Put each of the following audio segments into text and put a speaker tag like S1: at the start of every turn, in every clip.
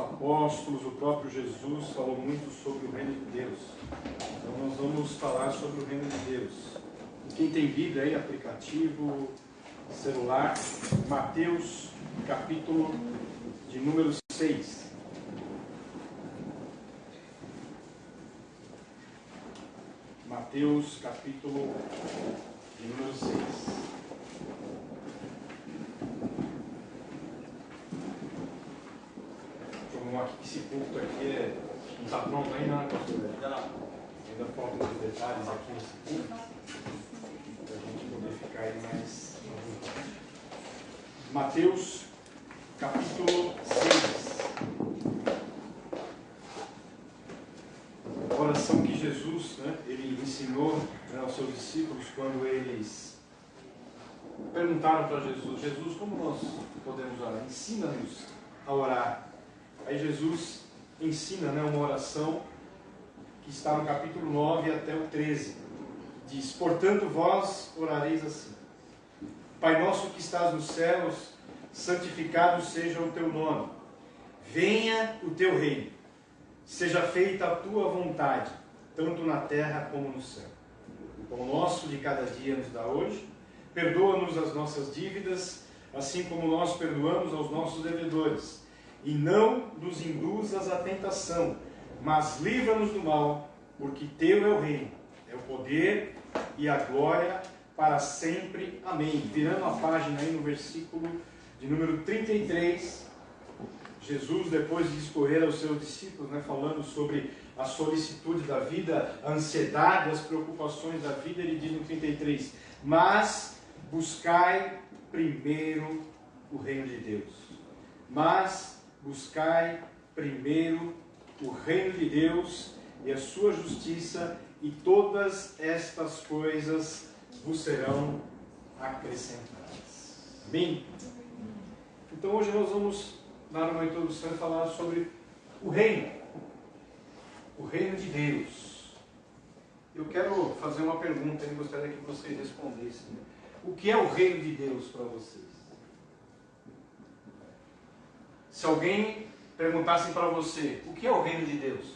S1: apóstolos, o próprio Jesus falou muito sobre o reino de Deus. Então nós vamos falar sobre o reino de Deus. Quem tem Bíblia aí, aplicativo, celular, Mateus, capítulo de número 6. Mateus, capítulo de número 6. Como aqui, esse culto aqui não está pronto ainda, né, pastor? Ainda faltam uns detalhes aqui nesse culto, para a gente poder ficar aí mais à vontade. Mateus, capítulo 6. A oração que Jesus, ele ensinou, aos seus discípulos quando eles perguntaram para Jesus: Jesus, como nós podemos orar? Ensina-nos a orar. Aí Jesus ensina, uma oração que está no capítulo 9 até o 13. Diz: portanto vós orareis assim: Pai nosso que estás nos céus, santificado seja o teu nome. Venha o teu reino. Seja feita a tua vontade, tanto na terra como no céu. O pão nosso de cada dia nos dá hoje. Perdoa-nos as nossas dívidas, assim como nós perdoamos aos nossos devedores. E não nos induzas à tentação, mas livra-nos do mal, porque teu é o reino, é o poder e a glória para sempre. Amém. Virando a página aí no versículo de número 33, Jesus, depois de discorrer aos seus discípulos, falando sobre a solicitude da vida, a ansiedade, as preocupações da vida, ele diz no 33, mas buscai primeiro o reino de Deus. Mas buscai primeiro o reino de Deus e a sua justiça, e todas estas coisas vos serão acrescentadas. Amém? Então hoje nós vamos dar uma introdução e falar sobre o reino de Deus. Eu quero fazer uma pergunta e gostaria que vocês respondessem. O que é o reino de Deus para vocês? Se alguém perguntasse para você, o que é o reino de Deus?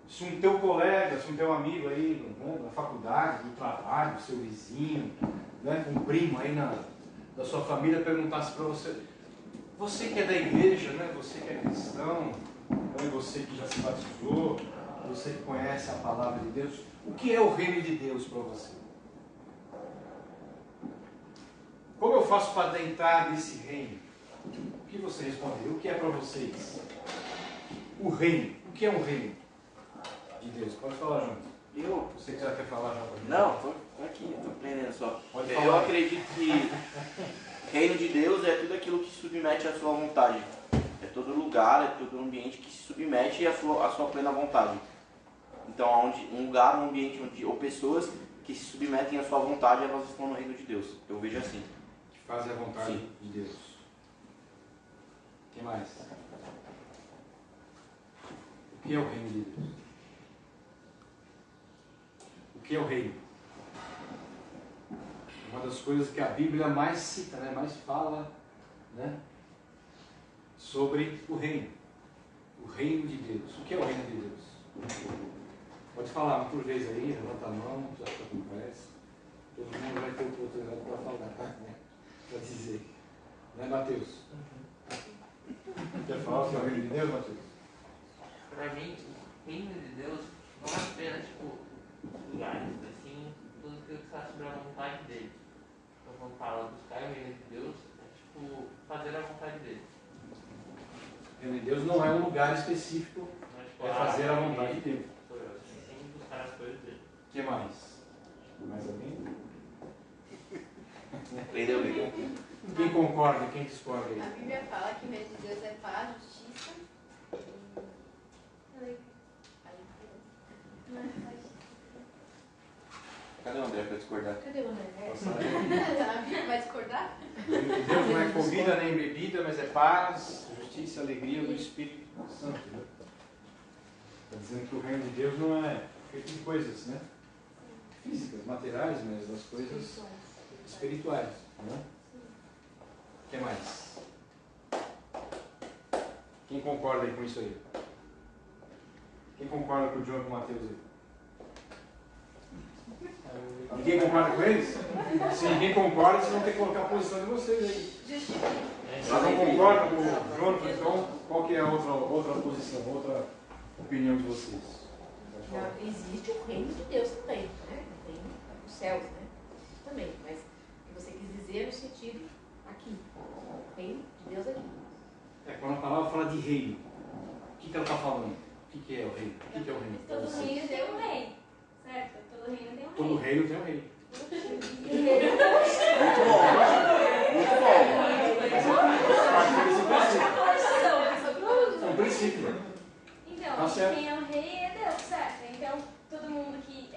S1: Se um teu colega, se um teu amigo aí, na faculdade, no trabalho, seu vizinho, um primo aí da sua família perguntasse para você, você que é da igreja, você que é cristão, você que já se batizou, você que conhece a palavra de Deus, o que é o reino de Deus para você? Como eu faço para adentrar nesse reino? O que você respondeu? O que é para vocês? O reino. O que é um reino de Deus? Pode falar, João. Você que já quer falar já para mim?
S2: Não, estou aqui, estou aprendendo só.
S1: Pode falar.
S2: Eu acredito que reino de Deus é tudo aquilo que se submete à sua vontade. É todo lugar, é todo ambiente que se submete à sua plena vontade. Então, um lugar, um ambiente ou pessoas que se submetem à sua vontade, elas estão no reino de Deus. Eu vejo assim.
S1: Que fazem a vontade
S2: Sim.
S1: de Deus. O que mais? O que é o reino de Deus? O que é o reino? Uma das coisas que a Bíblia mais cita, mais fala, sobre o reino de Deus. O que é o reino de Deus? Pode falar por vez aí, levanta a mão, já está com conversa. Todo mundo vai ter oportunidade para falar, para dizer. Não é, Mateus? Quer falar sobre o reino de Deus, Mateus?
S3: Para mim, o reino de Deus não é apenas lugares, assim, tudo aquilo que está sobre a vontade dele. Então, quando fala buscar o reino de Deus, é fazer a vontade dele.
S1: O reino de Deus não é um lugar específico, é fazer a vontade dele.
S3: Sim, buscar as coisas dele.
S1: O que mais? Mais alguém?
S2: Aprendeu bem.
S1: Quem concorda, quem discorda aí?
S4: A Bíblia fala que o reino de Deus é paz, justiça e...
S2: Cadê o André para discordar?
S4: Cadê o André? Tá na Bíblia, vai discordar?
S1: O reino de Deus não é comida nem bebida, mas é paz, justiça e alegria do Espírito Santo. Está dizendo que o reino de Deus não é feito de coisas, físicas, materiais, mas das coisas espirituais. O que mais? Quem concorda aí com isso aí? Quem concorda com o João e com o Mateus aí? Ninguém concorda com eles? Se ninguém concorda, vocês vão ter que colocar a posição de vocês aí. Vocês não concordam com o João, então qual que é a outra posição, outra opinião de vocês?
S5: Não, existe o reino de Deus também, né? Tem os céus, né? Também, mas o que você quis dizer no sentido aqui, o reino de Deus aqui.
S1: Quando a palavra fala de reino, o que ela está falando? O que é o reino? O que é o reino?
S6: Todo reino tem um rei, certo? Todo reino tem um rei.
S1: Todo reino tem um rei.
S2: Muito bom.
S1: É um princípio.
S6: Então,
S1: Tá certo.
S6: quem é o rei é Deus, certo? Então, todo mundo que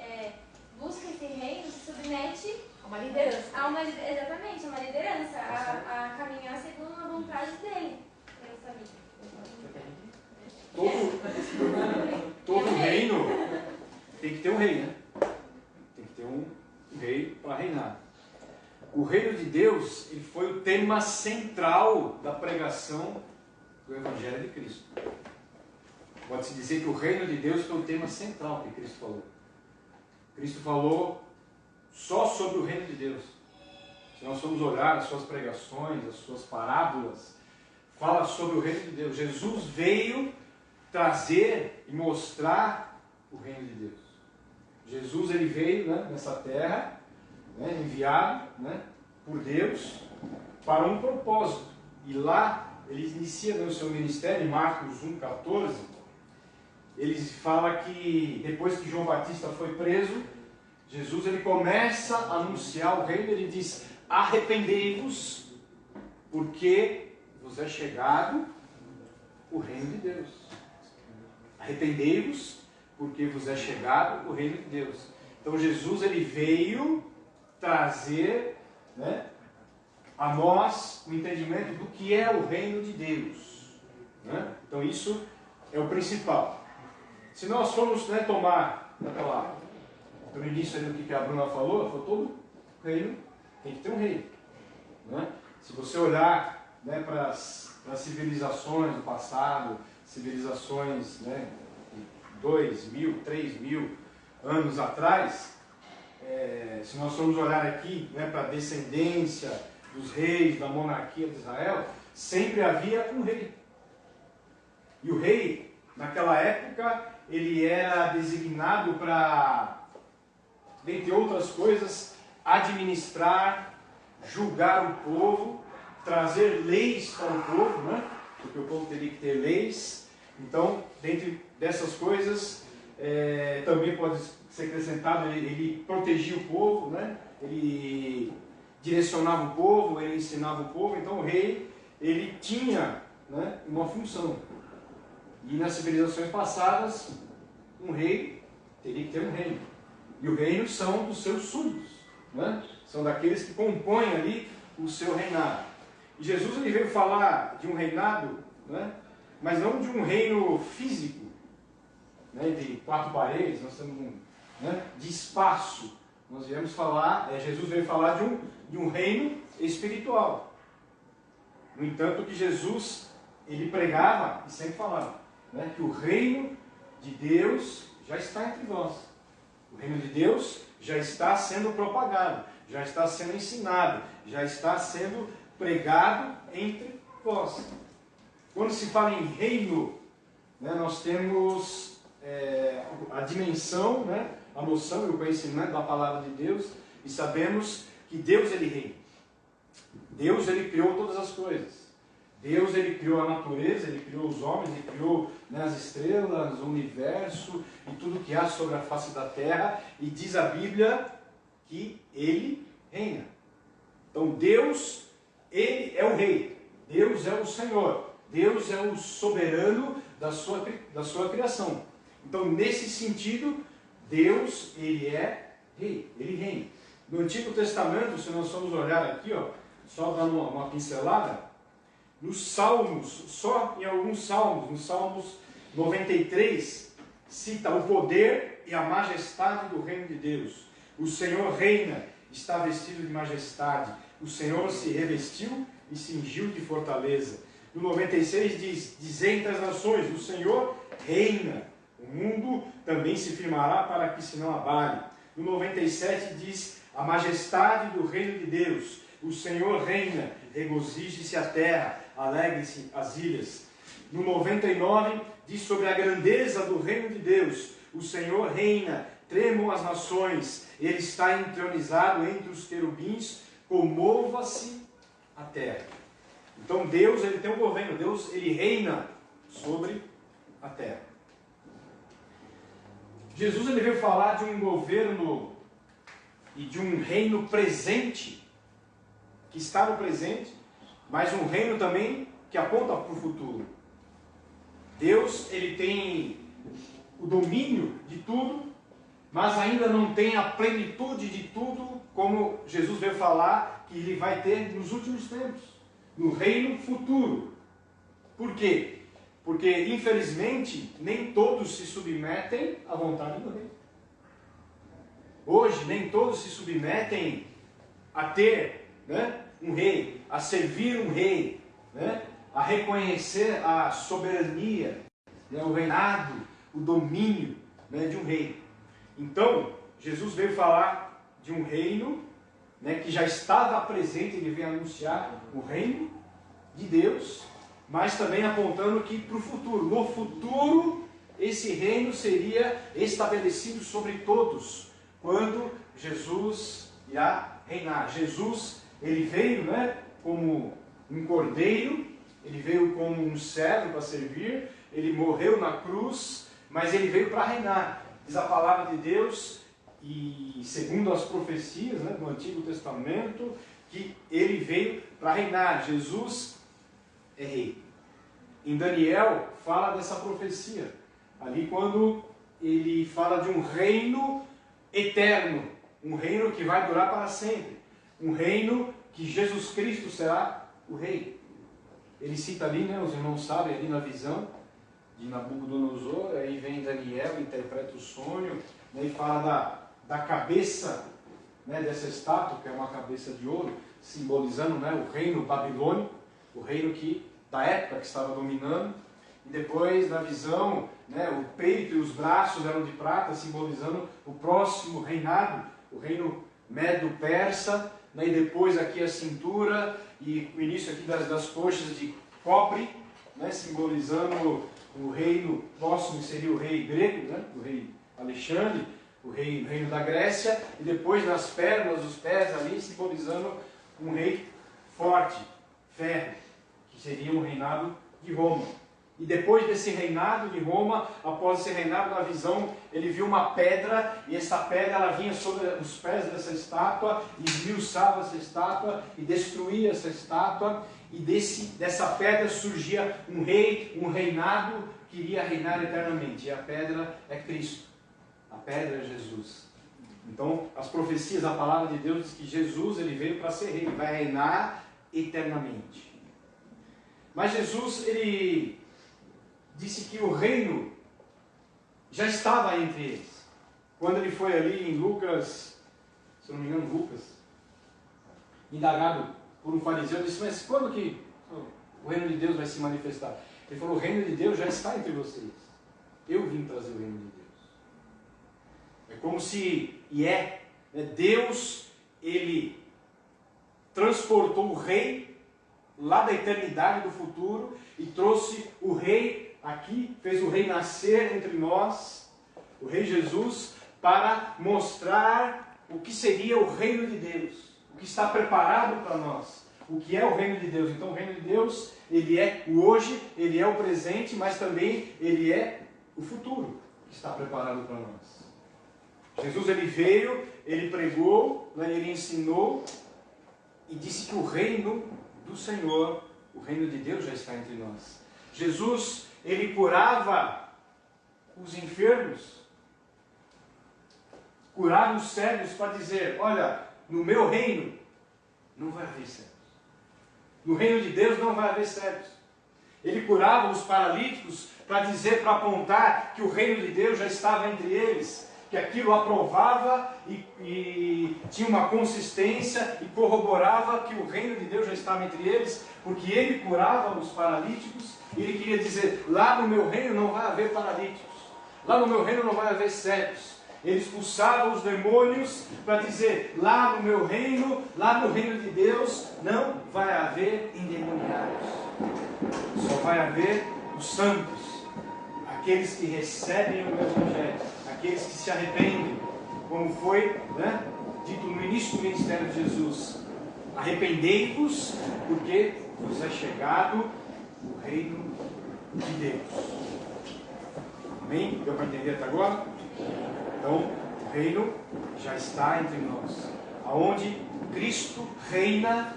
S6: busca esse reino se submete
S5: Uma liderança.
S6: a uma, exatamente, a uma liderança, a caminhar segundo a vontade dele. Eu sabia.
S1: Todo reino tem que ter um rei, né? Tem que ter um rei para reinar. O reino de Deus, ele foi o tema central da pregação do Evangelho de Cristo. Pode-se dizer que o reino de Deus foi o tema central que Cristo falou. Cristo falou só sobre o reino de Deus. Se nós formos olhar as suas pregações, as suas parábolas, fala sobre o reino de Deus. Jesus veio trazer e mostrar o reino de Deus. Jesus, ele veio, né, nessa terra, né, enviado, né, por Deus para um propósito. E lá ele inicia, né, o seu ministério em Marcos 1,14. Ele fala que depois que João Batista foi preso, Jesus ele começa a anunciar o reino. Ele diz: arrependei-vos, porque vos é chegado o reino de Deus. Arrependei-vos, porque vos é chegado o reino de Deus. Então Jesus ele veio trazer, né, a nós o entendimento do que é o reino de Deus, né? Então isso é o principal. Se nós formos, né, tomar no início ali o que a Bruna falou, ela falou: todo reino tem que ter um rei, né? Se você olhar, né, para as civilizações do passado, civilizações, né, de 2.000, 3.000 anos atrás, se nós formos olhar aqui, né, para a descendência dos reis, da monarquia de Israel, sempre havia um rei. E o rei, naquela época, ele era designado para, dentre outras coisas, administrar, julgar o povo, trazer leis para o povo, né? Porque o povo teria que ter leis. Então, dentre dessas coisas, também pode ser acrescentado, ele protegia o povo, né? Ele direcionava o povo, ele ensinava o povo. Então o rei, ele tinha, né, uma função. E nas civilizações passadas, um rei teria que ter um reino. E o reino são dos seus súditos, né? São daqueles que compõem ali o seu reinado. E Jesus ele veio falar de um reinado, né, mas não de um reino físico, né, de 4 paredes, nós temos de espaço. Nós viemos falar, Jesus veio falar de um reino espiritual. No entanto, que Jesus ele pregava e sempre falava, né, que o reino de Deus já está entre vós. O reino de Deus já está sendo propagado, já está sendo ensinado, já está sendo pregado entre vós. Quando se fala em reino, né, nós temos a dimensão, né, a noção e o conhecimento da palavra de Deus, e sabemos que Deus ele reina. Deus ele criou todas as coisas. Deus ele criou a natureza, ele criou os homens, ele criou, né, as estrelas, o universo e tudo que há sobre a face da terra, e diz a Bíblia que ele reina. Então Deus, ele é o rei, Deus é o Senhor, Deus é o soberano da sua criação. Então, nesse sentido, Deus ele é rei, ele reina. No Antigo Testamento, se nós formos olhar aqui, ó, só dando uma pincelada, nos Salmos, só em alguns Salmos, no Salmos 93, cita o poder e a majestade do reino de Deus. O Senhor reina, está vestido de majestade. O Senhor se revestiu e cingiu de fortaleza. No 96 diz, dizei entre as nações, o Senhor reina. O mundo também se firmará para que se não abale. No 97 diz, a majestade do reino de Deus. O Senhor reina, regozije-se a terra, alegre-se as ilhas. No 99 diz sobre a grandeza do reino de Deus. O Senhor reina, tremam as nações, Ele está entronizado entre os querubins, comova-se a terra. Então Deus, Ele tem um governo, Deus, Ele reina sobre a terra. Jesus, Ele veio falar de um governo e de um reino presente, que está no presente, mas um reino também que aponta para o futuro. Deus, Ele tem o domínio de tudo, mas ainda não tem a plenitude de tudo, como Jesus veio falar que Ele vai ter nos últimos tempos, no reino futuro. Por quê? Porque, infelizmente, nem todos se submetem à vontade do rei. Hoje, nem todos se submetem a ter, né, um rei, a servir um rei, né, a reconhecer a soberania, né, o reinado, o domínio, né, de um rei. Então, Jesus veio falar de um reino, né, que já estava presente, Ele veio anunciar o reino de Deus, mas também apontando que para o futuro. No futuro, esse reino seria estabelecido sobre todos, quando Jesus irá reinar. Jesus, Ele veio, né, como um cordeiro, Ele veio como um servo para servir, Ele morreu na cruz, mas Ele veio para reinar. Diz a palavra de Deus, e segundo as profecias, né, do Antigo Testamento, que Ele veio para reinar. Jesus é rei. Em Daniel fala dessa profecia, ali quando ele fala de um reino eterno, um reino que vai durar para sempre, um reino que Jesus Cristo será o rei. Ele cita ali, né, os irmãos sabem, ali na visão de Nabucodonosor, aí vem Daniel, interpreta o sonho, né, e fala da cabeça, né, dessa estátua, que é uma cabeça de ouro, simbolizando, né, o reino babilônico, o reino da época que estava dominando. E depois, na visão, né, o peito e os braços eram de prata, simbolizando o próximo reinado, o reino medo-persa, né, e depois aqui a cintura e o início aqui das coxas de cobre, né, simbolizando o reino próximo, que seria o rei grego, né, o rei Alexandre, o reino da Grécia, e depois nas pernas, os pés ali, simbolizando um rei forte, ferro, que seria o reinado de Roma. E depois desse reinado de Roma, após esse reinado, na visão, ele viu uma pedra, e essa pedra ela vinha sobre os pés dessa estátua, e esmiuçava essa estátua, e destruía essa estátua, e dessa pedra surgia um rei, um reinado que iria reinar eternamente. E a pedra é Cristo, a pedra é Jesus. Então, as profecias, a palavra de Deus diz que Jesus, ele veio para ser rei, ele vai reinar eternamente. Mas Jesus, ele disse que o reino já estava entre eles. Quando ele foi ali em Lucas, se não me engano, Lucas, indagado por um fariseu, disse, mas quando que o reino de Deus vai se manifestar? Ele falou, o reino de Deus já está entre vocês. Eu vim trazer o reino de Deus. É como se, né, Deus, ele transportou o rei lá da eternidade do futuro e trouxe o rei aqui, fez o rei nascer entre nós, o rei Jesus, para mostrar o que seria o reino de Deus, o que está preparado para nós, o que é o reino de Deus. Então o reino de Deus, ele é o hoje, ele é o presente, mas também ele é o futuro que está preparado para nós. Jesus, ele veio, ele pregou, ele ensinou e disse que o reino do Senhor, o reino de Deus já está entre nós. Jesus, ele curava os enfermos, curava os cegos para dizer, olha, no meu reino não vai haver cegos. No reino de Deus não vai haver cegos. Ele curava os paralíticos para dizer, para apontar que o reino de Deus já estava entre eles. que aquilo aprovava e tinha uma consistência e corroborava que o reino de Deus já estava entre eles, porque ele curava os paralíticos e ele queria dizer, lá no meu reino não vai haver paralíticos, lá no meu reino não vai haver cegos. Ele expulsava os demônios para dizer, lá no meu reino, lá no reino de Deus, não vai haver endemoniados. Só vai haver os santos, aqueles que recebem o Evangelho, aqueles que se arrependem, como foi dito no início do ministério de Jesus. Arrependei-vos, porque vos é chegado o reino de Deus. Amém? Deu para entender até agora? Então, o reino já está entre nós. Aonde Cristo reina,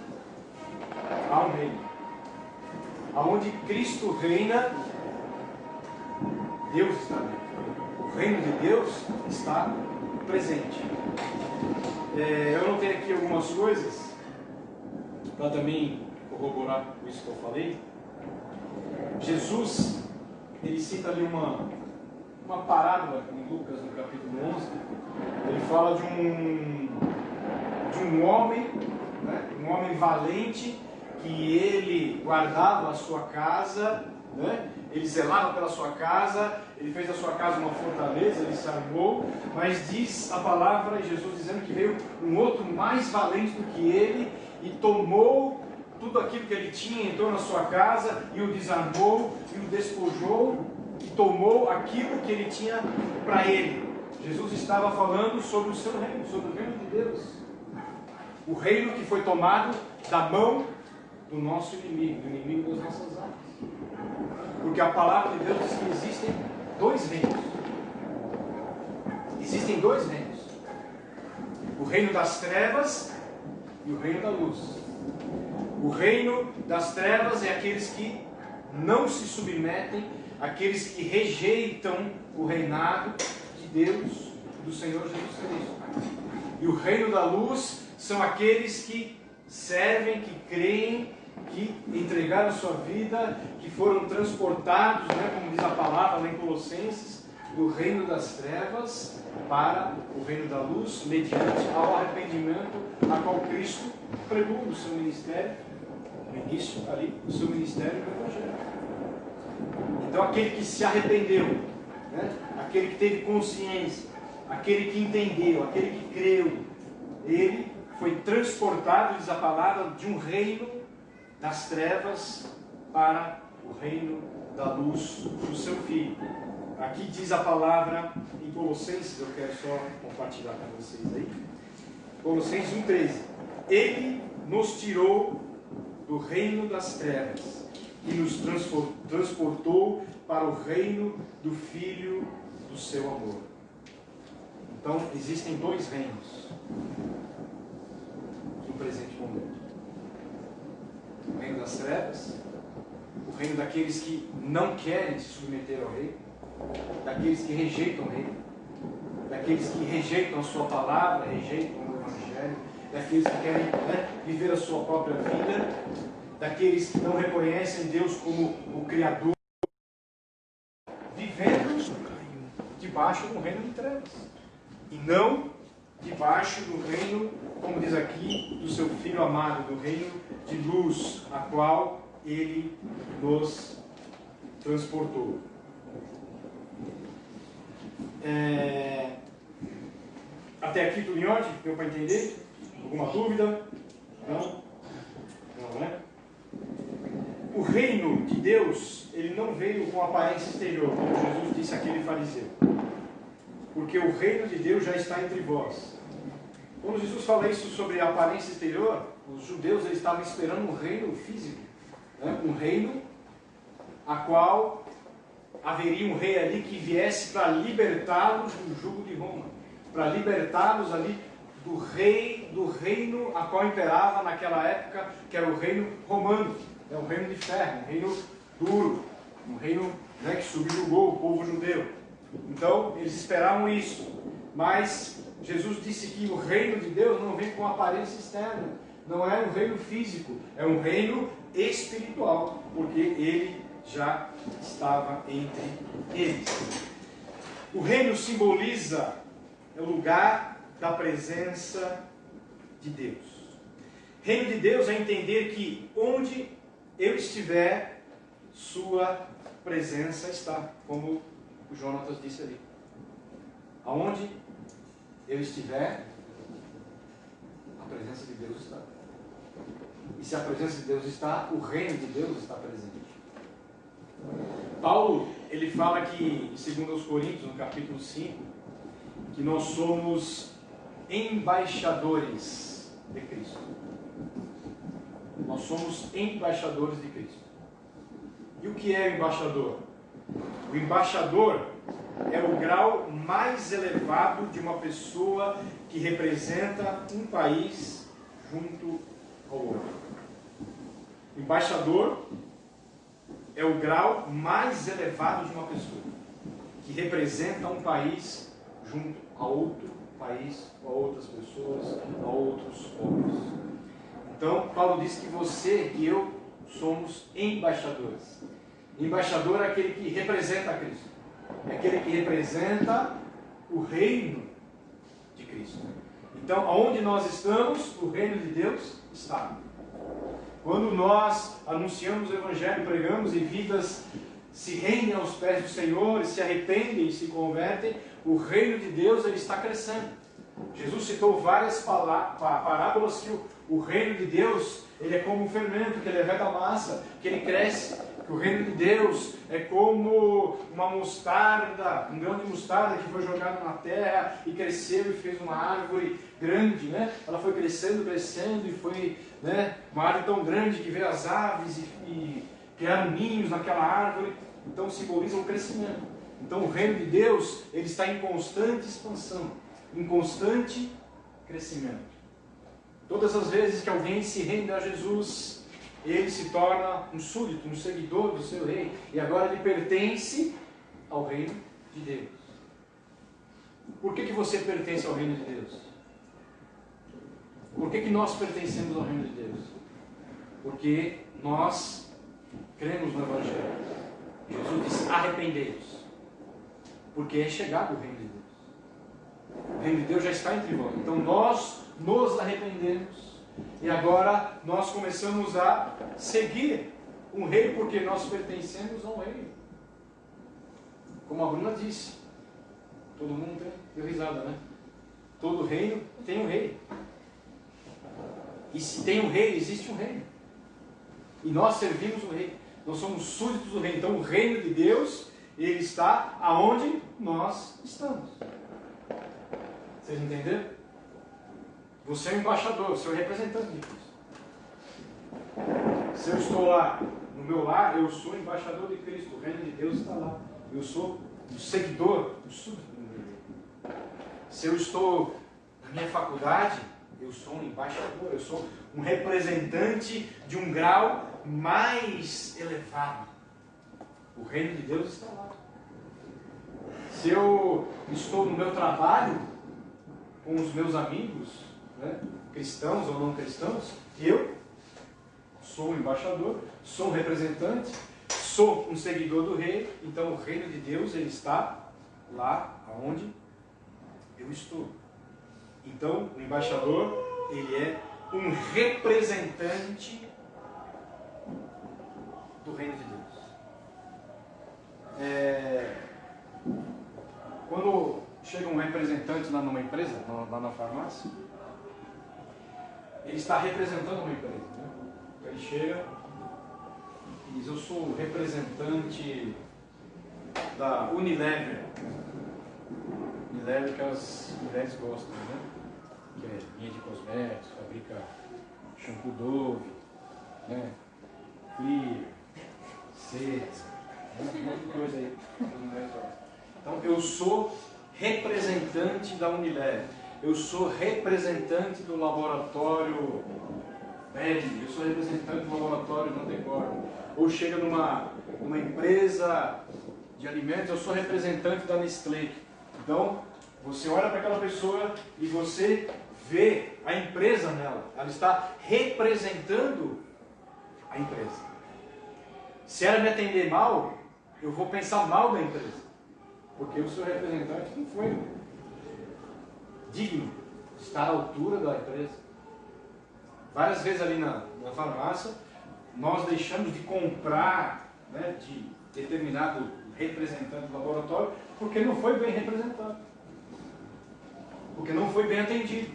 S1: há um reino. Aonde Cristo reina, Deus está dentro. O reino de Deus está presente. Eu notei aqui algumas coisas para também corroborar com isso que eu falei. Jesus, ele cita ali uma parábola em Lucas, no capítulo 11. Ele fala de um homem, um homem valente, que ele guardava a sua casa, ele zelava pela sua casa, ele fez da sua casa uma fortaleza, ele se armou, mas diz a palavra, Jesus dizendo que veio um outro mais valente do que ele e tomou tudo aquilo que ele tinha, entrou na sua casa e o desarmou e o despojou e tomou aquilo que ele tinha para ele. Jesus estava falando sobre o seu reino, sobre o reino de Deus. O reino que foi tomado da mão do nosso inimigo, do inimigo das nossas almas. Porque a palavra de Deus diz que existem dois reinos. Existem dois reinos. O reino das trevas e o reino da luz. O reino das trevas é aqueles que não se submetem, aqueles que rejeitam o reinado de Deus, do Senhor Jesus Cristo. E o reino da luz são aqueles que servem, que creem, que entregaram a sua vida, que foram transportados, como diz a palavra lá em Colossenses, do reino das trevas para o reino da luz, mediante ao arrependimento a qual Cristo pregou no seu ministério, no início ali do seu ministério do Evangelho. Então aquele que se arrependeu, aquele que teve consciência, aquele que entendeu, aquele que creu, ele foi transportado, diz a palavra, de um reino das trevas para o reino da luz do seu Filho. Aqui diz a palavra em Colossenses, eu quero só compartilhar com vocês aí. Colossenses 1,13. Ele nos tirou do reino das trevas e nos transportou para o reino do Filho do seu amor. Então, existem dois reinos no presente momento. O reino das trevas, o reino daqueles que não querem se submeter ao rei, daqueles que rejeitam o rei, daqueles que rejeitam a sua palavra, rejeitam o Evangelho, daqueles que querem viver a sua própria vida, daqueles que não reconhecem Deus como o Criador, vivendo debaixo do reino de trevas, e não debaixo do reino, como diz aqui, do seu Filho amado, do reino de luz, a qual ele nos transportou. Até aqui tudo em ordem? Deu para entender? Alguma dúvida? Não? Não, né? O reino de Deus, ele não veio com aparência exterior, como Jesus disse àquele fariseu. Porque o reino de Deus já está entre vós. Quando Jesus fala isso sobre a aparência exterior, os judeus eles estavam esperando um reino físico, um reino a qual haveria um rei ali que viesse para libertá-los do jugo de Roma, para libertá-los ali do reino a qual imperava naquela época, que era o reino romano, um reino de ferro, um reino duro, um reino que subjugou o povo judeu. Então eles esperavam isso, mas Jesus disse que o reino de Deus não vem com aparência externa, não é um reino físico, é um reino espiritual, porque ele já estava entre eles. O reino simboliza é o lugar da presença de Deus. Reino de Deus é entender que onde eu estiver, sua presença está, como o Jonatas disse ali. Aonde eu estiver, a presença de Deus está. E se a presença de Deus está, o reino de Deus está presente. Paulo, ele fala que, em 2 Coríntios, no capítulo 5, que nós somos embaixadores de Cristo. Nós somos embaixadores de Cristo. E o que é o embaixador? O embaixador é o grau mais elevado de uma pessoa que representa um país junto ao outro. Embaixador é o grau mais elevado de uma pessoa que representa um país junto a outro país, a outras pessoas, a outros povos. Então, Paulo diz que você e eu somos embaixadores. Embaixador é aquele que representa a Cristo. É aquele que representa o reino de Cristo. Então, aonde nós estamos, o reino de Deus está. Quando nós anunciamos o Evangelho, pregamos e vidas se rendem aos pés do Senhor, se arrependem e se convertem, o reino de Deus ele está crescendo. Jesus citou várias parábolas que o reino de Deus ele é como um fermento que leveda a massa, que ele cresce. Que o reino de Deus é como uma mostarda, um grão de mostarda que foi jogado na terra e cresceu e fez uma árvore grande, né? Ela foi crescendo, crescendo e foi, né, uma árvore tão grande que veio as aves e criaram ninhos naquela árvore. Então simboliza o crescimento. Então o reino de Deus ele está em constante expansão, em constante crescimento. Todas as vezes que alguém se rende a Jesus, ele se torna um súdito, um seguidor do seu rei. E agora ele pertence ao reino de Deus. Por que você pertence ao reino de Deus? Por que nós pertencemos ao reino de Deus? Porque nós cremos no Evangelho. Jesus diz, arrependei-vos. Porque é chegado o reino de Deus. O reino de Deus já está entre vós. Então nós nos arrependemos. E agora nós começamos a seguir um rei, porque nós pertencemos a um rei. Como a Bruna disse, todo mundo deu risada, né? Todo reino tem um rei. E se tem um rei, existe um reino. E nós servimos o rei. Nós somos súditos do reino. Então o reino de Deus, ele está aonde nós estamos. Vocês entenderam? Você é o embaixador, você é o representante de Cristo. Se eu estou lá, no meu lar, eu sou o embaixador de Cristo. O reino de Deus está lá. Eu sou o seguidor, o súdito do rei. Se eu estou na minha faculdade, eu sou um embaixador, eu sou um representante de um grau mais elevado. O reino de Deus está lá. Se eu estou no meu trabalho, com os meus amigos, né, cristãos ou não cristãos, eu sou um embaixador, sou um representante, sou um seguidor do rei. Então o reino de Deus ele está lá onde eu estou. Então o embaixador ele é um representante do reino de Deus. Quando chega um representante lá numa empresa, lá na farmácia, ele está representando uma empresa, né? Ele chega e diz, eu sou o representante da Unilever. Unilever que as mulheres gostam, né? Que é linha de cosméticos, fabrica shampoo Dove, né? Clear, Ceta, um monte de coisa aí que as mulheres gostam. Então eu sou representante da Unilever. Eu sou representante do laboratório Bering, eu sou representante do laboratório Nandecor. Ou chega numa empresa de alimentos, eu sou representante da Nestlé. Então, você olha para aquela pessoa e você vê a empresa nela. Ela está representando a empresa. Se ela me atender mal, eu vou pensar mal da empresa. Porque o seu representante não foi digno de estar à altura da empresa. Várias vezes ali na farmácia, nós deixamos de comprar, né, de determinado representante do laboratório, porque não foi bem representado. Porque não foi bem atendido.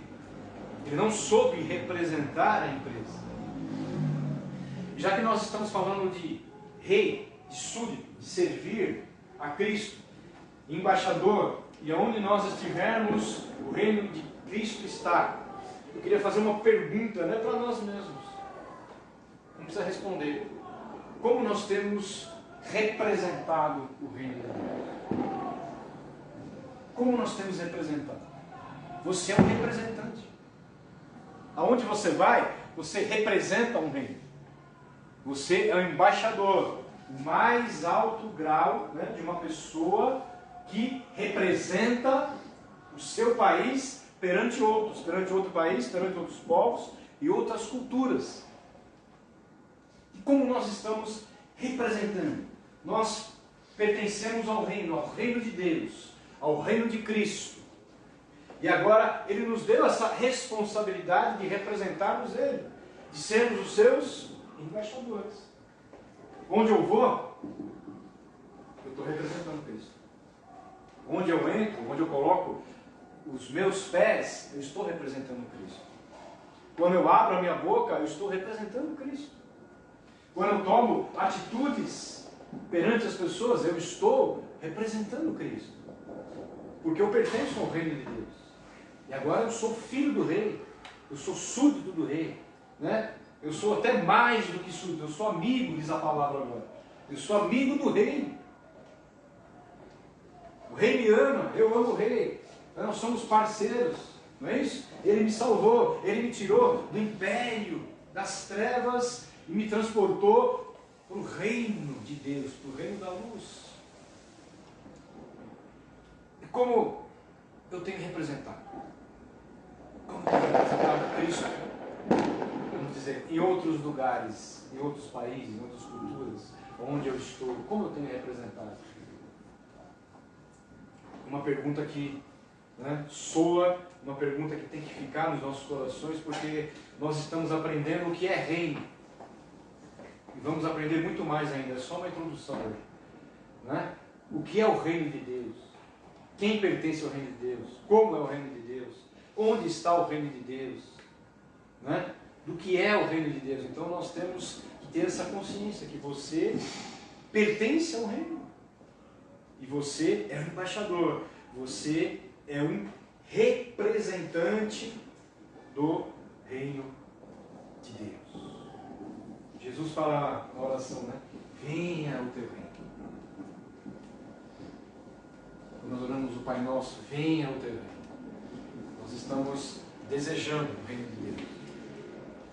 S1: Ele não soube representar a empresa. Já que nós estamos falando de rei, de súdito, de servir a Cristo, embaixador, e aonde nós estivermos, o reino de Cristo está. Eu queria fazer uma pergunta, né, para nós mesmos. Não precisa responder. Como nós temos representado o reino de Deus? Como nós temos representado? Você é um representante. Aonde você vai, você representa um reino. Você é um embaixador, o mais alto grau, né, de uma pessoa que representa o seu país perante outros, perante outro país, perante outros povos e outras culturas. E como nós estamos representando? Nós pertencemos ao reino de Deus, ao reino de Cristo. E agora Ele nos deu essa responsabilidade de representarmos Ele, de sermos os seus embaixadores. Onde eu vou, eu estou representando Cristo. Onde eu entro, onde eu coloco os meus pés, eu estou representando Cristo. Quando eu abro a minha boca, eu estou representando Cristo. Quando eu tomo atitudes perante as pessoas, eu estou representando Cristo. Porque eu pertenço ao reino de Deus. E agora eu sou filho do rei. Eu sou súdito do rei. Né? Eu sou até mais do que súdito. Eu sou amigo, diz a palavra agora. Eu sou amigo do rei. O rei me ama, eu amo o rei. Nós somos parceiros, não é isso? Ele me salvou, ele me tirou do império das trevas e me transportou para o reino de Deus, para o reino da luz. E como eu tenho representado? Como eu tenho representado Cristo? Vamos dizer, em outros lugares, em outros países, em outras culturas, onde eu estou, como eu tenho representado? Uma pergunta que, né, soa, uma pergunta que tem que ficar nos nossos corações, porque nós estamos aprendendo o que é reino. E vamos aprender muito mais ainda, é só uma introdução hoje. Né? O que é o reino de Deus? Quem pertence ao reino de Deus? Como é o reino de Deus? Onde está o reino de Deus? Né? Do que é o reino de Deus? Então nós temos que ter essa consciência que você pertence ao reino. E você é um embaixador, você é um representante do reino de Deus. Jesus fala na oração, né? Venha o teu reino. Quando nós oramos o Pai Nosso, venha o teu reino. Nós estamos desejando o reino de Deus.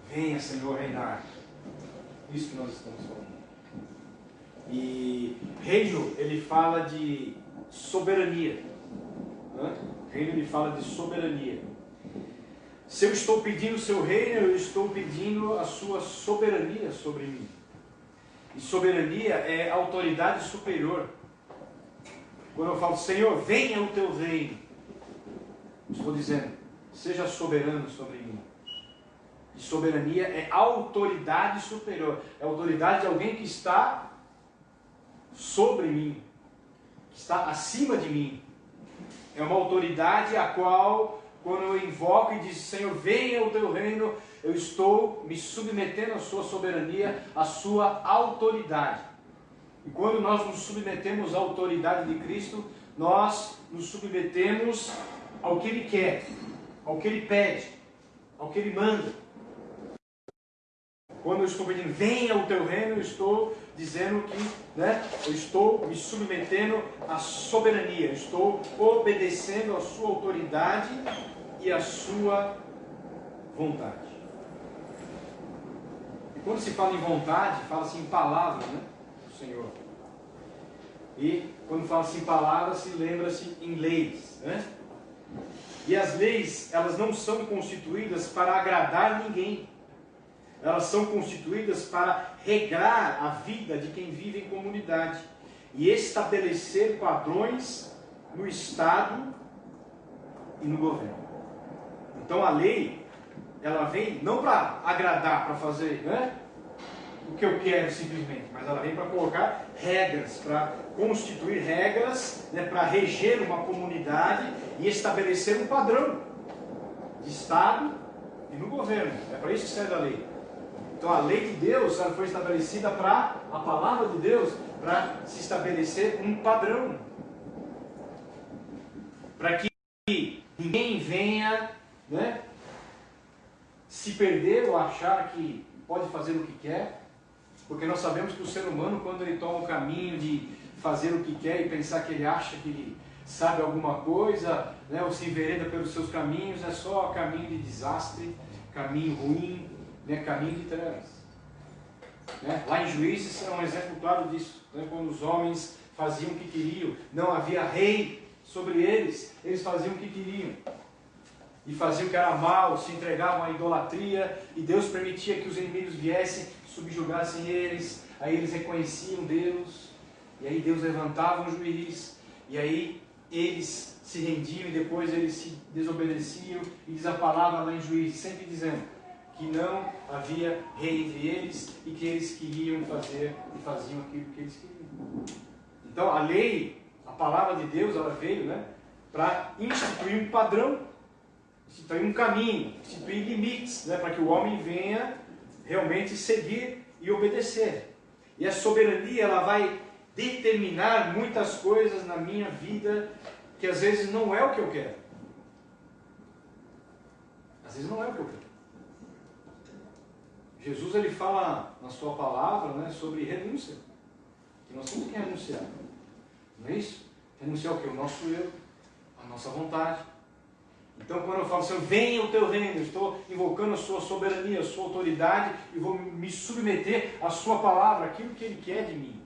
S1: Venha, Senhor, reinar. Isso que nós estamos falando. E reino, ele fala de soberania. Né? Reino, ele fala de soberania. Se eu estou pedindo o seu reino, eu estou pedindo a sua soberania sobre mim. E soberania é autoridade superior. Quando eu falo, Senhor, venha o teu reino, estou dizendo, seja soberano sobre mim. E soberania é autoridade superior. É a autoridade de alguém que está sobre mim, que está acima de mim. É uma autoridade a qual, quando eu invoco e digo, Senhor, venha o teu reino, eu estou me submetendo à sua soberania, à sua autoridade. E quando nós nos submetemos à autoridade de Cristo, nós nos submetemos ao que Ele quer, ao que Ele pede, ao que Ele manda. Quando eu estou pedindo, venha o teu reino, eu estou dizendo que, né, eu estou me submetendo à soberania, eu estou obedecendo à sua autoridade e à sua vontade. E quando se fala em vontade, fala-se em palavra, né, do Senhor. E quando fala-se em palavra, se lembra-se em leis, né? E as leis, elas não são constituídas para agradar ninguém. Elas são constituídas para regrar a vida de quem vive em comunidade e estabelecer padrões no Estado e no governo. Então a lei, ela vem não para agradar, para fazer, né, o que eu quero simplesmente, mas ela vem para colocar regras, para constituir regras, né, para reger uma comunidade e estabelecer um padrão de Estado e no governo. É para isso que serve a lei. Então a lei de Deus, ela foi estabelecida para, a palavra de Deus, para se estabelecer um padrão. Para que ninguém venha, né, se perder ou achar que pode fazer o que quer, porque nós sabemos que o ser humano, quando ele toma o caminho de fazer o que quer e pensar que ele acha que ele sabe alguma coisa, né, ou se envereda pelos seus caminhos, é só caminho de desastre, caminho ruim, né, caminho de trevas. Né? Lá em Juízes é um exemplo claro disso, né, quando os homens faziam o que queriam, não havia rei sobre eles, eles faziam o que queriam. E faziam o que era mal, se entregavam à idolatria, e Deus permitia que os inimigos viessem, subjugassem eles, aí eles reconheciam Deus, e aí Deus levantava um juiz, e aí eles se rendiam e depois eles se desobedeciam, e diz a palavra lá em Juízes, sempre dizendo que não havia rei entre eles e que eles queriam fazer e faziam aquilo que eles queriam. Então a lei, a palavra de Deus, ela veio, né, para instituir um padrão, instituir um caminho, instituir limites, né, para que o homem venha realmente seguir e obedecer. E a soberania, ela vai determinar muitas coisas na minha vida que às vezes não é o que eu quero. Às vezes não é o que eu quero. Jesus, ele fala na sua palavra, né, sobre renúncia. Que nós temos que renunciar. Não é isso? Renunciar o que? O nosso eu, a nossa vontade. Então, quando eu falo assim, venha o teu reino, eu estou invocando a sua soberania, a sua autoridade e vou me submeter à sua palavra, aquilo que ele quer de mim.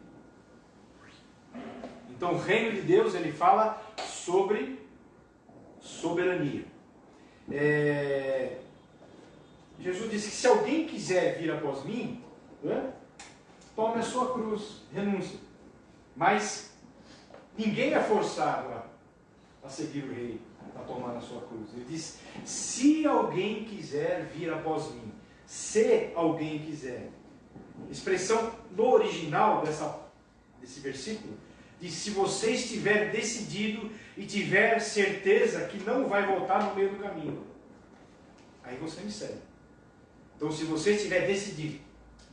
S1: Então, o reino de Deus, ele fala sobre soberania. Jesus disse que se alguém quiser vir após mim, né, tome a sua cruz, renúncia. Mas ninguém é forçado a seguir o rei, a tomar a sua cruz. Ele diz, se alguém quiser vir após mim, se alguém quiser. Expressão no original desse versículo, diz, se você estiver decidido e tiver certeza que não vai voltar no meio do caminho, aí você me segue. Então, se você estiver decidido,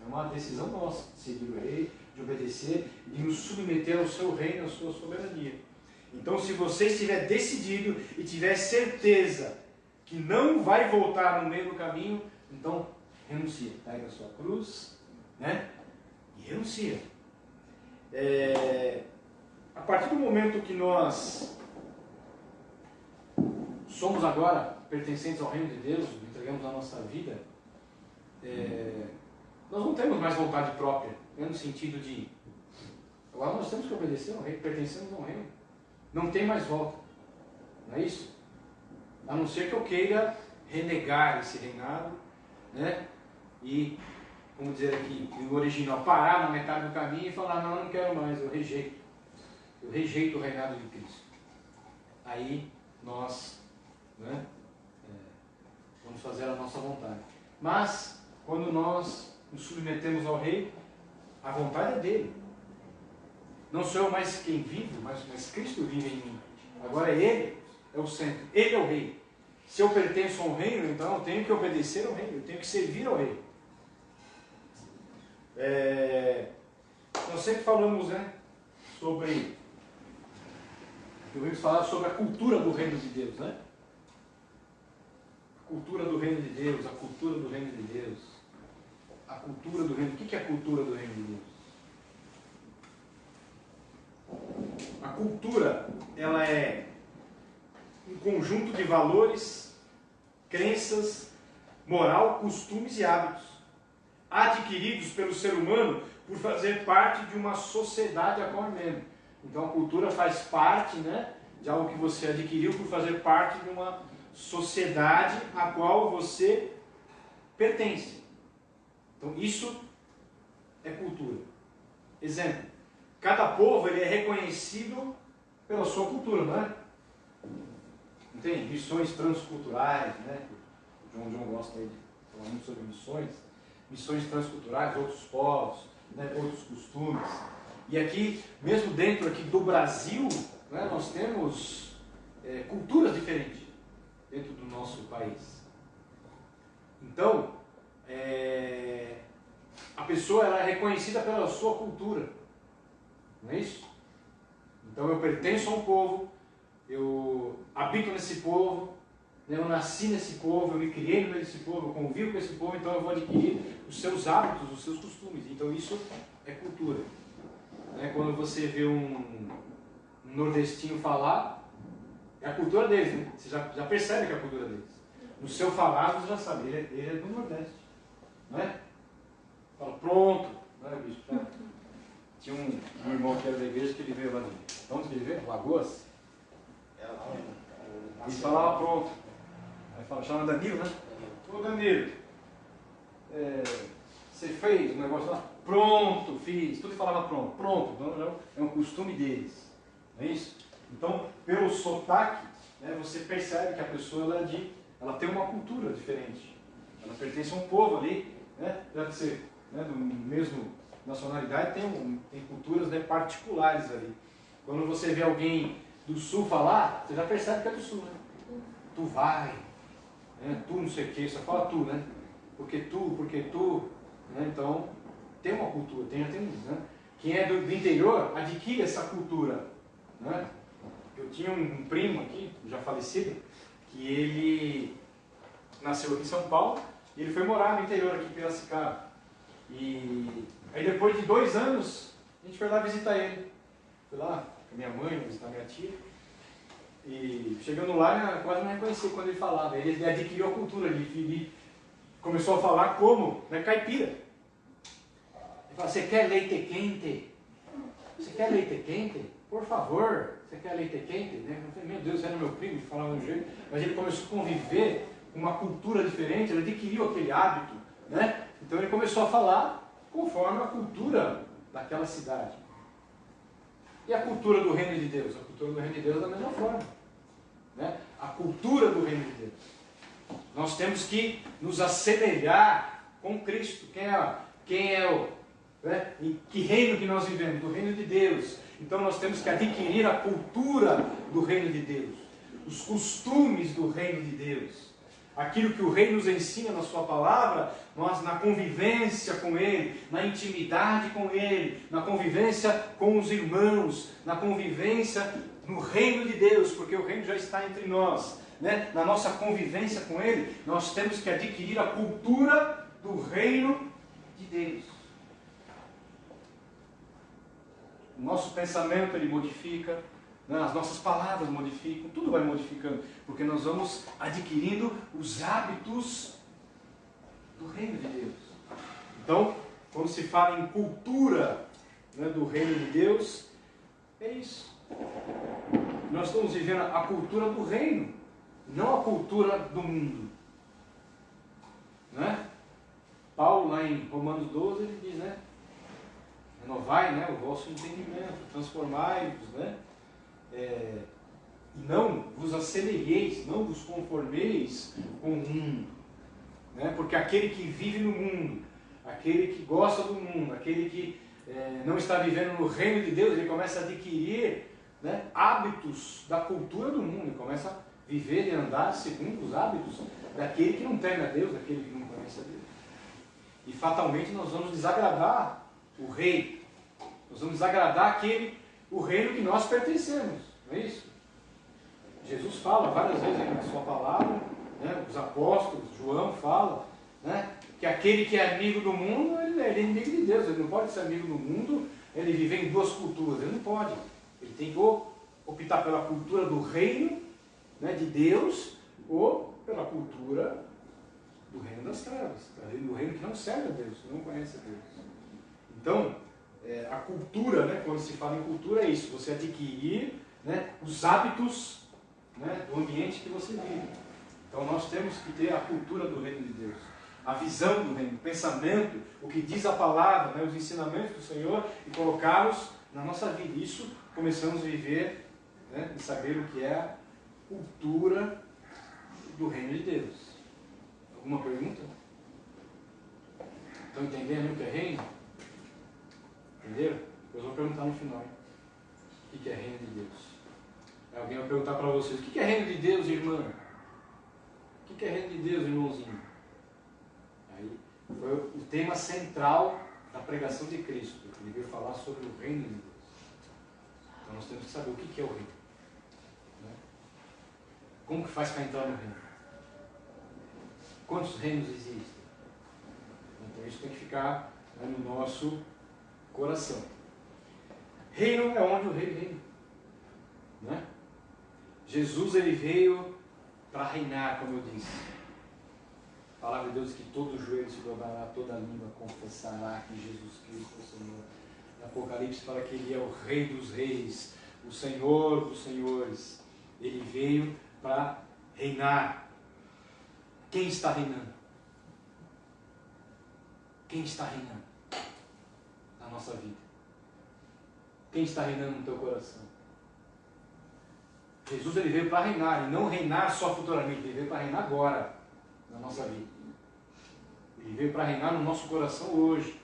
S1: é uma decisão nossa, de seguir o rei, de obedecer, de nos submeter ao seu reino, à sua soberania. Então, se você estiver decidido e tiver certeza que não vai voltar no meio do caminho, então renuncia. Pega a sua cruz, né, e renuncia. A partir do momento que nós somos agora pertencentes ao reino de Deus, entregamos a nossa vida, nós não temos mais vontade própria, né, no sentido de agora nós temos que obedecer ao rei, pertencemos ao reino. Não tem mais volta. Não é isso? A não ser que eu queira renegar esse reinado, né? E, vamos dizer aqui, no original, parar na metade do caminho e falar, não, eu não quero mais, eu rejeito. Eu rejeito o reinado de Cristo. Aí nós, né, vamos fazer a nossa vontade. Mas, quando nós nos submetemos ao rei, a vontade é dele. Não sou eu mais quem vive, mas Cristo vive em mim. Agora Ele é o centro, Ele é o rei. Se eu pertenço ao reino, então eu tenho que obedecer ao reino, eu tenho que servir ao rei. Nós sempre falamos, né, sobre... Ouvimos falar sobre a cultura do reino de Deus, né? A cultura do reino de Deus, a cultura do reino de Deus. A cultura do reino... O que é a cultura do reino de Deus? A cultura, ela é um conjunto de valores, crenças, moral, costumes e hábitos adquiridos pelo ser humano por fazer parte de uma sociedade a qual é membro. Então a cultura faz parte, né, de algo que você adquiriu por fazer parte de uma sociedade a qual você pertence. Então isso é cultura. Exemplo, cada povo ele é reconhecido pela sua cultura, não é? Não tem missões transculturais, né? João gosta aí de falar muito sobre missões transculturais, outros povos, né, outros costumes. E aqui, mesmo dentro aqui do Brasil, né, nós temos culturas diferentes dentro do nosso país. Então, a pessoa ela é reconhecida pela sua cultura, não é isso? Então eu pertenço a um povo, eu habito nesse povo, né, eu nasci nesse povo, eu me criei no meio desse povo, eu convivo com esse povo, então eu vou adquirir os seus hábitos, os seus costumes. Então isso é cultura. Né? Quando você vê um nordestino falar, é a cultura deles, né? Você já percebe que é a cultura deles. No seu falar você já sabe, ele é do Nordeste, não é? Fala, pronto, não é, bicho? Tinha um irmão que era da igreja que ele veio lá de... Onde que ele veio? Lagoas? Ele falava pronto. Aí fala, chama Danilo, né? Ô Danilo, você fez o negócio lá? Pronto, fiz. Tudo falava pronto. Pronto. Então, é um costume deles. Não é isso? Então, pelo sotaque, né, você percebe que a pessoa ela tem uma cultura diferente. Ela pertence a um povo ali, né? Deve ser, né, do mesmo nacionalidade, tem culturas, né, particulares ali. Quando você vê alguém do sul falar, você já percebe que é do sul, né? Tu vai, né? Tu não sei o que, só fala tu, né? Porque tu, né? Então tem uma cultura, né? Quem é do interior adquire essa cultura, né? Eu tinha um primo aqui, já falecido, que ele nasceu aqui em São Paulo e ele foi morar no interior aqui em Piracicaba. E aí depois de 2 anos, a gente foi lá visitar ele. Fui lá com a minha mãe, visitar minha tia. E chegando lá, eu quase não reconheci quando ele falava. Ele adquiriu a cultura, ele começou a falar como, né, caipira. Ele fala, você quer leite quente? Você quer leite quente? Por favor, você quer leite quente? Né? Eu falei, meu Deus, era meu primo, ele falava de um jeito. Mas ele começou a conviver com uma cultura diferente, ele adquiriu aquele hábito, né? Então ele começou a falar conforme a cultura daquela cidade. E a cultura do reino de Deus? A cultura do reino de Deus é da mesma forma, né? A cultura do reino de Deus. Nós temos que nos assemelhar com Cristo. Quem é o... Né? Em que reino que nós vivemos? Do reino de Deus. Então nós temos que adquirir a cultura do reino de Deus. Os costumes do reino de Deus. Aquilo que o Rei nos ensina na sua palavra, nós na convivência com Ele, na intimidade com Ele, na convivência com os irmãos, na convivência no reino de Deus, porque o reino já está entre nós, né? Na nossa convivência com Ele, nós temos que adquirir a cultura do reino de Deus. O nosso pensamento ele modifica, né? As nossas palavras modificam, tudo vai modificando, porque nós vamos adquirindo os hábitos do reino de Deus. Então, quando se fala em cultura, né, do reino de Deus, é isso. Nós estamos vivendo a cultura do reino, não a cultura do mundo. Né? Paulo, lá em Romanos 12, ele diz, né? Renovai, né, o vosso entendimento, transformai-vos, né? E não vos assemelheis, não vos conformeis com o mundo, né? Porque aquele que vive no mundo, aquele que gosta do mundo, aquele que não está vivendo no reino de Deus, ele começa a adquirir, né, hábitos da cultura do mundo, ele começa a viver e andar segundo os hábitos daquele que não teme a Deus, daquele que não conhece a Deus. E fatalmente nós vamos desagradar o rei, nós vamos desagradar o reino que nós pertencemos, não é isso? Jesus fala várias vezes na sua palavra, né, os apóstolos, João fala, né, que aquele que é amigo do mundo, ele é inimigo de Deus, ele não pode ser amigo do mundo, ele viver em 2 culturas, ele não pode, ele tem que optar pela cultura do reino, né, de Deus, ou pela cultura do reino das trevas, do reino que não serve a Deus, que não conhece a Deus. Então, a cultura, né, quando se fala em cultura, é isso, você adquirir, né, os hábitos, né, do ambiente que você vive. Então nós temos que ter a cultura do reino de Deus, a visão do reino, o pensamento, o que diz a palavra, né, os ensinamentos do Senhor, e colocá-los na nossa vida. Isso começamos a viver, né, e saber o que é a cultura do reino de Deus. Alguma pergunta? Estão entendendo o que é reino? Entenderam? Eu vou perguntar no final. O que é reino de Deus? Alguém vai perguntar para vocês, o que é reino de Deus, irmã? O que é reino de Deus, irmãozinho? Aí foi o tema central da pregação de Cristo. Ele veio falar sobre o reino de Deus. Então nós temos que saber o que é o reino. Né? Como que faz para entrar no reino? Quantos reinos existem? Então isso tem que ficar, né, no nosso coração. Reino é onde o rei reina. Né? Jesus, ele veio para reinar, como eu disse. A palavra de Deus diz que todo joelho se dobrará, toda língua confessará que Jesus Cristo é o Senhor. Em Apocalipse fala que ele é o Rei dos Reis, o Senhor dos Senhores. Ele veio para reinar. Quem está reinando? Quem está reinando na nossa vida? Quem está reinando no teu coração? Jesus, ele veio para reinar, e não reinar só futuramente, ele veio para reinar agora, na nossa vida. Ele veio para reinar no nosso coração hoje.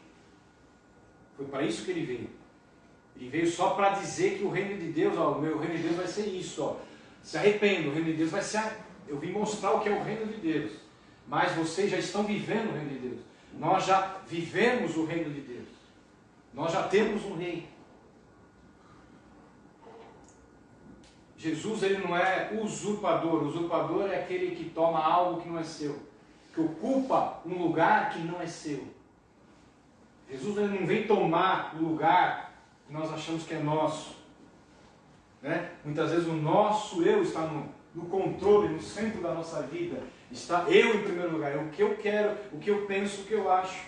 S1: Foi para isso que ele veio. Ele veio só para dizer que o reino de Deus, ó, o meu reino de Deus vai ser isso, ó. Se arrependa, o reino de Deus vai ser... Eu vim mostrar o que é o reino de Deus. Mas vocês já estão vivendo o reino de Deus. Nós já vivemos o reino de Deus. Nós já temos um rei. Jesus, ele não é usurpador. Usurpador é aquele que toma algo que não é seu, que ocupa um lugar que não é seu. Jesus, ele não vem tomar o lugar que nós achamos que é nosso. Né? Muitas vezes o nosso eu está no controle, no centro da nossa vida. Está eu em primeiro lugar, é o que eu quero, o que eu penso, o que eu acho.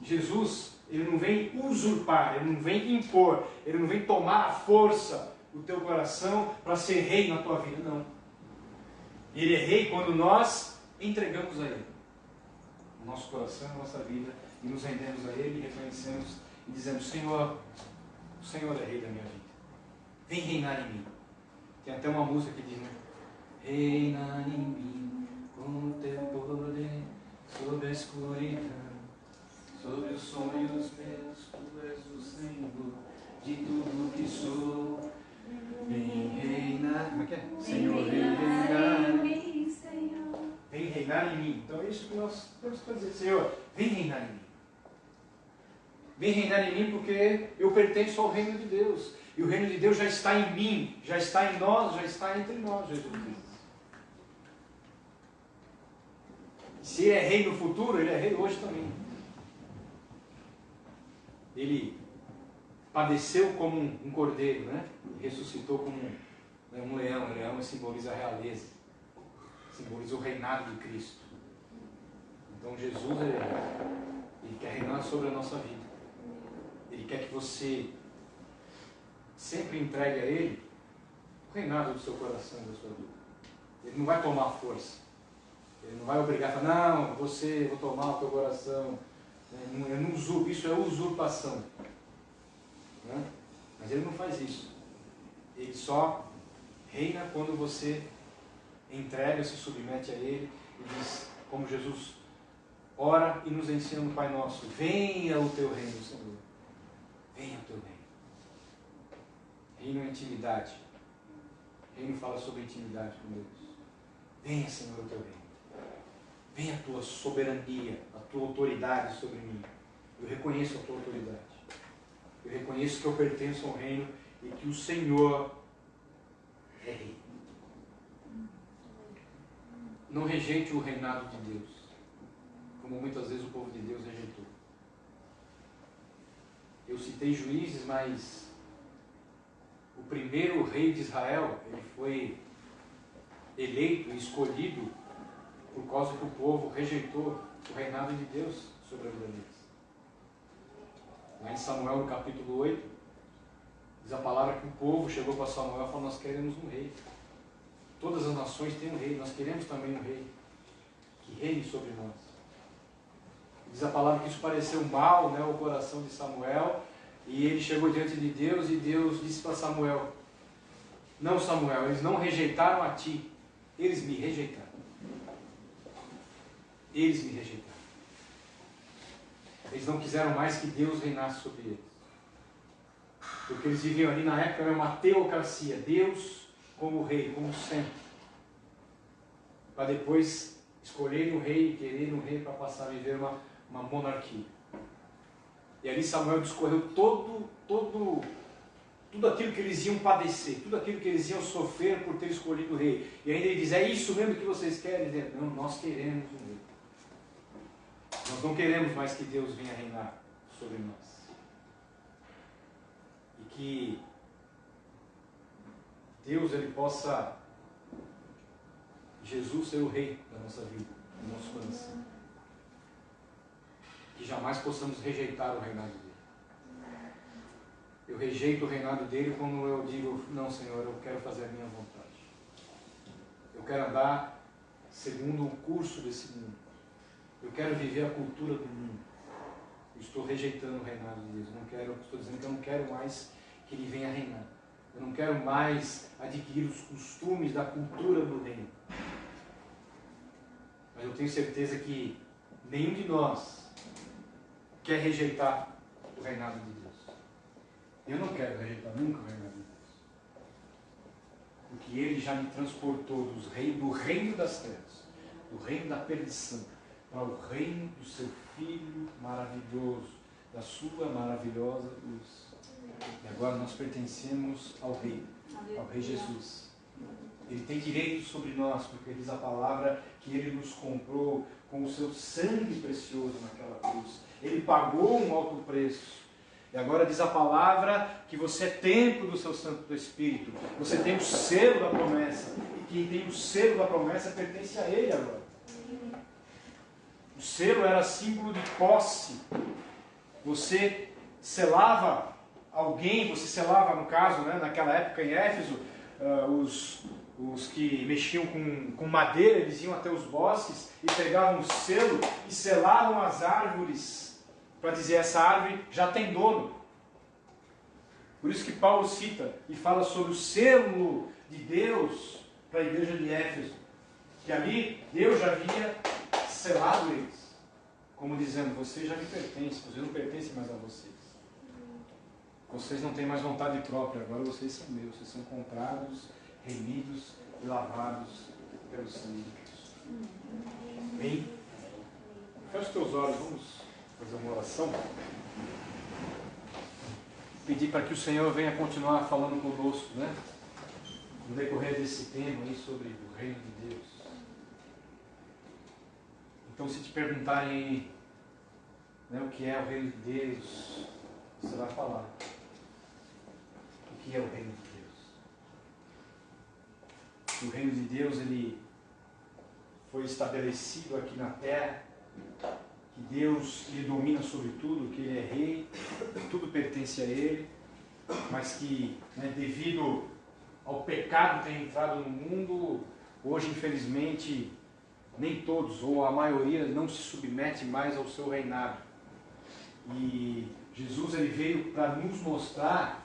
S1: Jesus, ele não vem usurpar, ele não vem impor, ele não vem tomar a força o teu coração para ser rei na tua vida, não. Ele é rei quando nós entregamos a ele o nosso coração, a nossa vida, e nos rendemos a ele, e reconhecemos e dizemos: Senhor, o Senhor é rei da minha vida, vem reinar em mim. Tem até uma música que diz, né? Reina em mim com o teu poder, sobre a escuridão, sobre os sonhos meus, tu és o Senhor de tudo que sou. Vem reinar, como é que é? Senhor, vem reinar em mim, Senhor. Vem reinar em mim. Então é isso que nós temos que fazer. Senhor, vem reinar em mim. Vem reinar em mim porque eu pertenço ao reino de Deus. E o reino de Deus já está em mim, já está em nós, já está entre nós, Jesus Cristo. Se ele é rei no futuro, ele é rei hoje também. Ele padeceu como um cordeiro, né? Ressuscitou como um leão. O leão simboliza a realeza, simboliza o reinado de Cristo. Então Jesus, ele quer reinar sobre a nossa vida. Ele quer que você sempre entregue a Ele o reinado do seu coração e da sua vida. Ele não vai tomar força. Ele não vai obrigar a falar: não, vou tomar o teu coração. Eu não usurpo, isso é usurpação. Né? Mas ele não faz isso. Ele só reina quando você entrega, se submete a ele e diz, como Jesus ora e nos ensina no Pai Nosso: venha o teu reino, Senhor. Venha o teu reino. Reino é intimidade. Reino fala sobre intimidade com Deus. Venha, Senhor, o teu reino. Venha a tua soberania, a tua autoridade sobre mim. Eu reconheço a tua autoridade. Eu reconheço que eu pertenço ao reino e que o Senhor é rei. Não rejeite o reinado de Deus, como muitas vezes o povo de Deus rejeitou. Eu citei Juízes, mas o primeiro rei de Israel, ele foi eleito e escolhido por causa que o povo rejeitou o reinado de Deus sobre a vida deles. Lá em Samuel, no capítulo 8, diz a palavra que o povo chegou para Samuel e falou: nós queremos um rei. Todas as nações têm um rei, nós queremos também um rei que reine sobre nós. Diz a palavra que isso pareceu mal, né, ao coração de Samuel, e ele chegou diante de Deus e Deus disse para Samuel: não, Samuel, eles não rejeitaram a ti, eles me rejeitaram. eles me rejeitaram. Eles não quiseram mais que Deus reinasse sobre eles. Porque eles viviam ali na época, era uma teocracia. Deus como rei, como centro. Para depois escolherem um rei e quererem um rei para passar a viver uma monarquia. E ali Samuel discorreu tudo aquilo que eles iam padecer, tudo aquilo que eles iam sofrer por ter escolhido o rei. E ainda ele diz, é isso mesmo que vocês querem? Ele diz, não, nós queremos um rei. Nós não queremos mais que Deus venha reinar sobre nós. E que Deus ele possa, Jesus ser o rei da nossa vida, do nosso coração. Que jamais possamos rejeitar o reinado dele. Eu rejeito o reinado dele quando eu digo, não Senhor, eu quero fazer a minha vontade. Eu quero andar segundo o curso desse mundo. Eu quero viver a cultura do mundo. Eu estou rejeitando o reinado de Deus. Estou dizendo que eu não quero mais que ele venha reinar. Eu não quero mais adquirir os costumes da cultura do reino. Mas eu tenho certeza que nenhum de nós quer rejeitar o reinado de Deus. Eu não quero rejeitar nunca o reinado de Deus. Porque ele já me transportou do reino das trevas, do reino da perdição, para o reino do seu Filho maravilhoso, da sua maravilhosa luz. E agora nós pertencemos ao Rei Jesus. Ele tem direito sobre nós, porque diz a palavra que ele nos comprou com o seu sangue precioso naquela cruz. Ele pagou um alto preço. E agora diz a palavra que você é templo do seu Santo Espírito. Você tem o selo da promessa. E quem tem o selo da promessa pertence a ele agora. O selo era símbolo de posse. Você selava alguém, você selava, no caso, né, naquela época em Éfeso, os que mexiam com madeira, eles iam até os bosques e pegavam o selo e selavam as árvores para dizer, essa árvore já tem dono. Por isso que Paulo cita e fala sobre o selo de Deus para a igreja de Éfeso, que ali Deus já havia selado eles, como dizendo, vocês já me pertencem, vocês não pertencem mais a vocês. Vocês não têm mais vontade própria, agora vocês são meus, vocês são comprados, remidos e lavados pelo sangue de Cristo. Bem, feche os teus olhos, vamos fazer uma oração. Pedir para que o Senhor venha continuar falando conosco, né? No decorrer desse tema aí sobre o reino de Deus. Então, se te perguntarem, né, o que é o reino de Deus, você vai falar. O que é o reino de Deus? O reino de Deus, ele foi estabelecido aqui na terra, que Deus, ele domina sobre tudo, que ele é rei, tudo pertence a ele, mas que, né, devido ao pecado ter entrado no mundo, hoje, infelizmente, nem todos, ou a maioria, não se submete mais ao seu reinado. E Jesus, ele veio para nos mostrar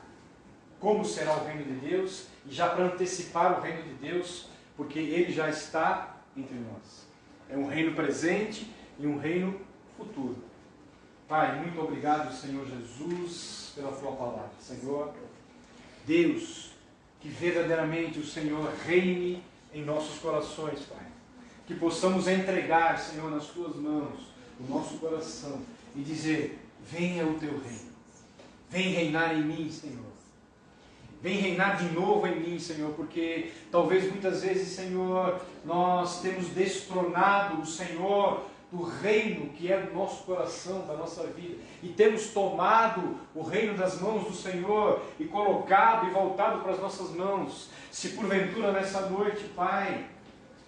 S1: como será o reino de Deus, e já para antecipar o reino de Deus, porque ele já está entre nós. É um reino presente e um reino futuro. Pai, muito obrigado, Senhor Jesus, pela tua palavra. Senhor, Deus, que verdadeiramente o Senhor reine em nossos corações, Pai. Que possamos entregar, Senhor, nas tuas mãos, o nosso coração, e dizer, venha o teu reino. Vem reinar em mim, Senhor. Vem reinar de novo em mim, Senhor, porque talvez muitas vezes, Senhor, nós temos destronado o Senhor do reino que é do nosso coração, da nossa vida, e temos tomado o reino das mãos do Senhor e colocado e voltado para as nossas mãos. Se porventura nessa noite, Pai,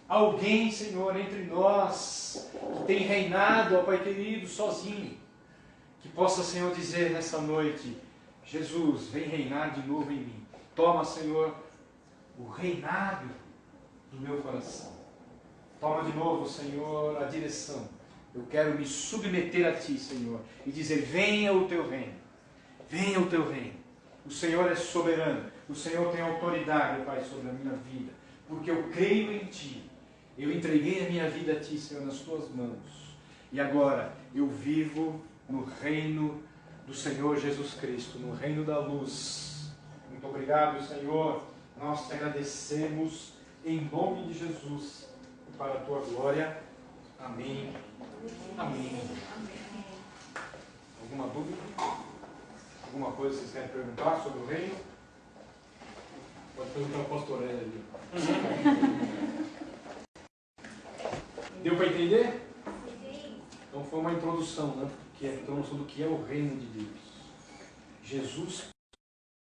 S1: alguém, Senhor, entre nós que tem reinado, ó Pai querido, sozinho, que possa, Senhor, dizer nessa noite, Jesus, vem reinar de novo em mim. Toma, Senhor, o reinado do meu coração. Toma de novo, Senhor, a direção. Eu quero me submeter a Ti, Senhor, e dizer, venha o Teu reino. Venha o Teu reino. O Senhor é soberano. O Senhor tem autoridade, Pai, sobre a minha vida. Porque eu creio em Ti. Eu entreguei a minha vida a Ti, Senhor, nas Tuas mãos. E agora eu vivo no reino do Senhor Jesus Cristo, no reino da luz. Muito obrigado, Senhor. Nós te agradecemos em nome de Jesus, para a Tua glória. Amém. Amém. Alguma dúvida? Alguma coisa que vocês querem perguntar sobre o reino? Pode perguntar ao pastor ali. Deu para entender? Então foi uma introdução, né? Que é a introdução do que é o reino de Deus. Jesus